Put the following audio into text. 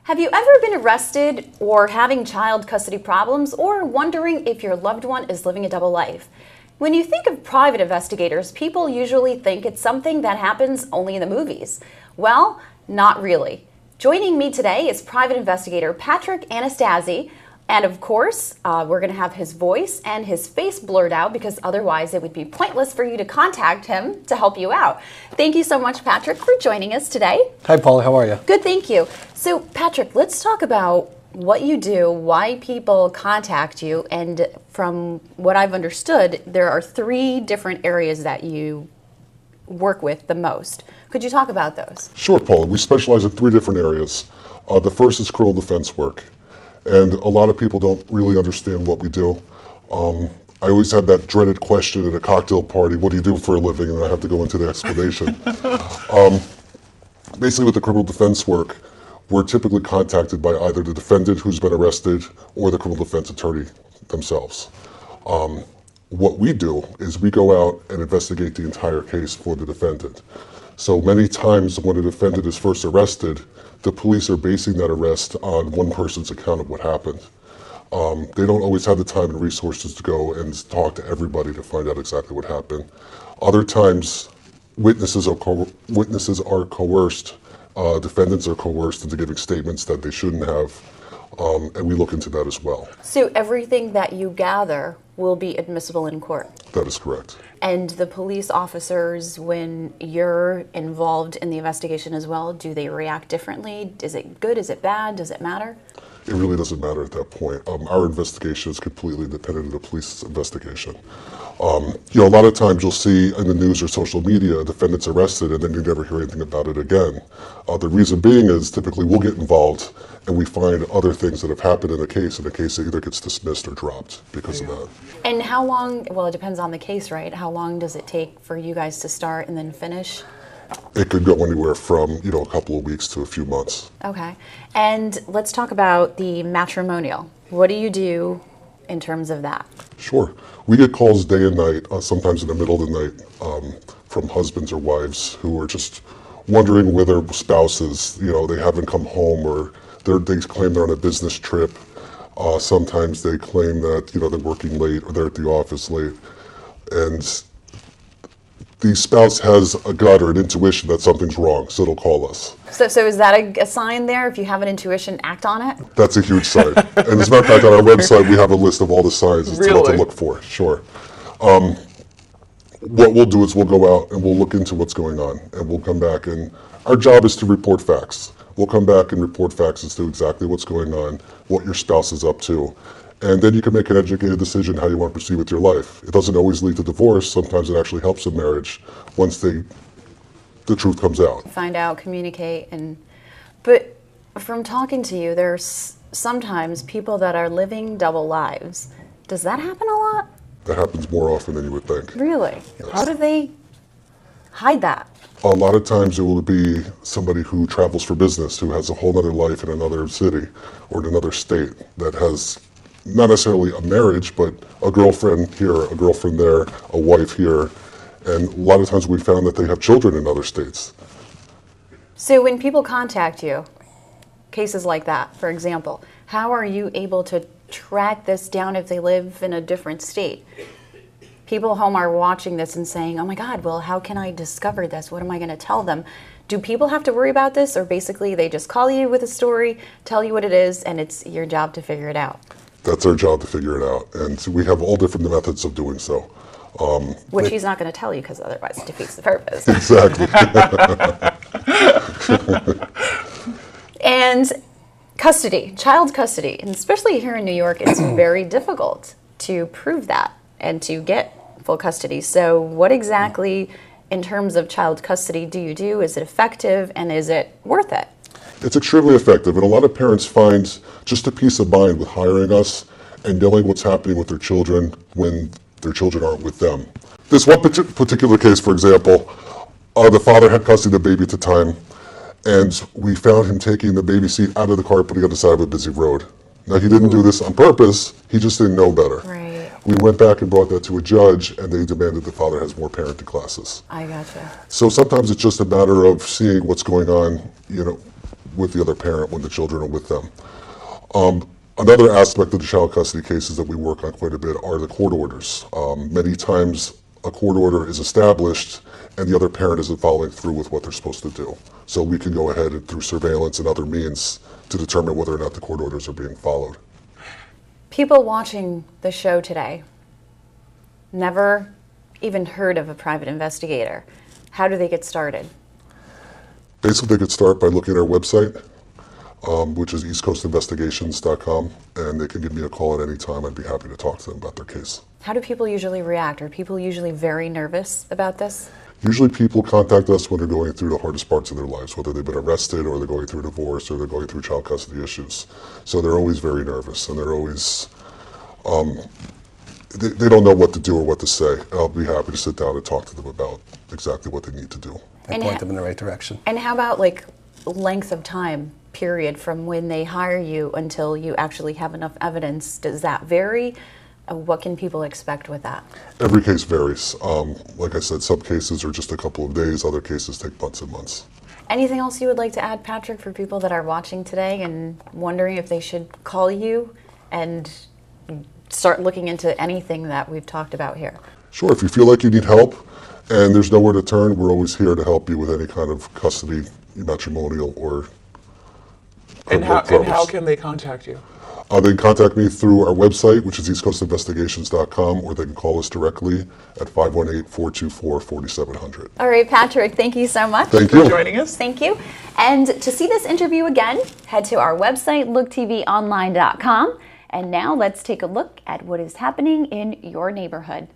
Have you ever been arrested or having child custody problems or wondering if your loved one is living a double life? When you think of private investigators, people usually think it's something that happens only in the movies. Well, not really. Joining me today is private investigator Patrick Anastasi, and of course, we're going to have his voice and his face blurred out because otherwise it would be pointless for you to contact him to help you out. Thank you so much, Patrick, for joining us today. Hi, Paula. How are you? Good, thank you. So, Patrick, let's talk about what you do, why people contact you, and from what I've understood, there are 3 different areas that you work with the most. Could you talk about those? Sure, Paula. We specialize in 3 different areas. The first is criminal defense work. And a lot of people don't really understand what we do. I always have that dreaded question at a cocktail party, what do you do for a living? And I have to go into the explanation. Basically with the criminal defense work, we're typically contacted by either the defendant who's been arrested or the criminal defense attorney themselves. What we do is we go out and investigate the entire case for the defendant. So many times when a defendant is first arrested, the police are basing that arrest on one person's account of what happened. They don't always have the time and resources to go and talk to everybody to find out exactly what happened. Other times, witnesses are coerced, defendants are coerced into giving statements that they shouldn't have, and we look into that as well. So everything that you gather will be admissible in court? That is correct. And the police officers, when you're involved in the investigation as well, do they react differently? Is it good? Is it bad? Does it matter? It really doesn't matter at that point. Our investigation is completely independent of the police's investigation. A lot of times you'll see in the news or social media, a defendant's arrested and then you never hear anything about it again. The reason being is typically we'll get involved and we find other things that have happened in the case, and the case either gets dismissed or dropped because of that. And how long, well, it depends on the case, right? How long does it take for you guys to start and then finish? It could go anywhere from, a couple of weeks to a few months. Okay. And let's talk about the matrimonial. What do you do in terms of that? Sure. We get calls day and night, sometimes in the middle of the night, from husbands or wives who are just wondering where their spouses, they haven't come home, or they claim they're on a business trip. Sometimes they claim that, they're working late or they're at the office late. And the spouse has a gut or an intuition that something's wrong, so they'll call us. So is that a sign there? If you have an intuition, act on it? That's a huge sign. And as a matter of fact, on our website, we have a list of all the signs as to what to look for. Sure. What we'll do is we'll go out and we'll look into what's going on, and we'll come back, and our job is to report facts. We'll come back and report facts as to exactly what's going on, what your spouse is up to. And then you can make an educated decision how you want to proceed with your life. It doesn't always lead to divorce. Sometimes it actually helps a marriage once the truth comes out. Find out, communicate, but from talking to you, there's sometimes people that are living double lives. Does that happen a lot? That happens more often than you would think. Really? Yes. How do they hide that? A lot of times it will be somebody who travels for business, who has a whole other life in another city or in another state, that has not necessarily a marriage, but a girlfriend here, a girlfriend there, a wife here. And a lot of times we found that they have children in other states. So when people contact you, cases like that, for example, how are you able to track this down if they live in a different state? People home are watching this and saying, oh my God, well, how can I discover this? What am I going to tell them? Do people have to worry about this, or basically they just call you with a story, tell you what it is, and it's your job to figure it out? That's our job to figure it out, and we have all different methods of doing so. Which he's not going to tell you because otherwise it defeats the purpose. Exactly. And custody, child custody, and especially here in New York, it's very difficult to prove that and to get full custody. So what exactly, in terms of child custody, do you do? Is it effective, and is it worth it? It's extremely effective, and a lot of parents find just a peace of mind with hiring us and knowing what's happening with their children when their children aren't with them. This one particular case, for example, the father had custody of the baby at the time, and we found him taking the baby seat out of the car, putting it on the side of a busy road. Now, he didn't do this on purpose, he just didn't know better. Right. We went back and brought that to a judge, and they demanded the father has more parenting classes. I gotcha. So sometimes it's just a matter of seeing what's going on, with the other parent when the children are with them. Another aspect of the child custody cases that we work on quite a bit are the court orders. Many times a court order is established and the other parent isn't following through with what they're supposed to do. So we can go ahead and through surveillance and other means to determine whether or not the court orders are being followed. People watching the show today never even heard of a private investigator. How do they get started? Basically, they could start by looking at our website, which is eastcoastinvestigations.com, and they can give me a call at any time. I'd be happy to talk to them about their case. How do people usually react? Are people usually very nervous about this? Usually people contact us when they're going through the hardest parts of their lives, whether they've been arrested or they're going through a divorce or they're going through child custody issues. So they're always very nervous, and they're always, they don't know what to do or what to say. I'll be happy to sit down and talk to them about exactly what they need to do. And point them in the right direction. And how about like length of time period from when they hire you until you actually have enough evidence? Does that vary? What can people expect with that? Every case varies. Like I said, some cases are just a couple of days, other cases take months and months. Anything else you would like to add, Patrick, for people that are watching today and wondering if they should call you and start looking into anything that we've talked about here? Sure, if you feel like you need help and there's nowhere to turn, we're always here to help you with any kind of custody, matrimonial, or criminal problems. And how can they contact you? They can contact me through our website, which is eastcoastinvestigations.com, or they can call us directly at 518-424-4700. All right, Patrick, thank you so much. Thank you For joining us. Thank you. And to see this interview again, head to our website, looktvonline.com. And now let's take a look at what is happening in your neighborhood.